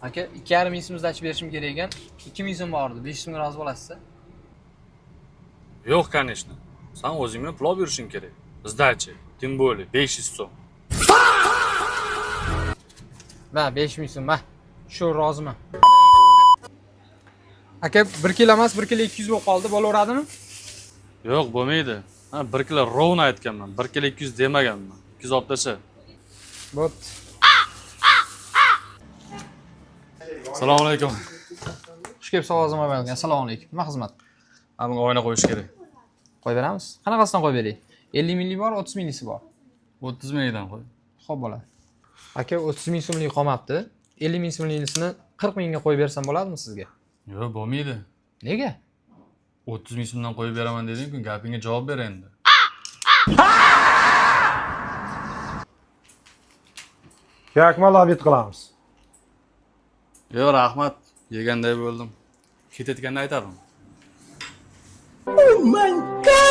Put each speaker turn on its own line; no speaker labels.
Aka 2,5 ming so'm sdach berishim kerak ekan. 2 ming so'm bor edi. 5 so'mga rozi bo'lasiz?
Yo'q, конечно. Sen o'zing bilan pulov berishing kerak. Sdachi, tем более 500 so'm.
Va 5 ming so'm, va. Shu roziman. Aka 1 kilo emas, 1 kilo 200 bo'lib qoldi. Bo'laveradimi?
Yo'q, bo'lmaydi. Ha, 1 kilo rovna aytganman. 1 kilo 200 demaganman. 200 olib tasha.
Bo'pti.
Assalomu alaykum.
Xush kelibsiz, ovozim olgan. Assalomu alaykum. Nima xizmat?
Bunga oyna qo'yish kerak.
Qo'yib beramiz. Qanaqasidan qo'yib beray? 50 minglik bor, 30 minglisi bor.
30 mingdan qo'y.
Xo'p bo'ladi. Aka 30 ming so'mlik qolmabdi. 50 ming so'mliknisini 40 mingga qo'yib bersam bo'ladimi sizga?
Yo'q, bo'lmaydi.
Nega?
30 ming so'mdan qo'yib beraman deding-ku, gapingga javob ber endi.
Yakmal obid qilamiz.
Yo'q, rahmat. Yeganday bo'ldim. Ketayotganda aytarim.
Oh my god!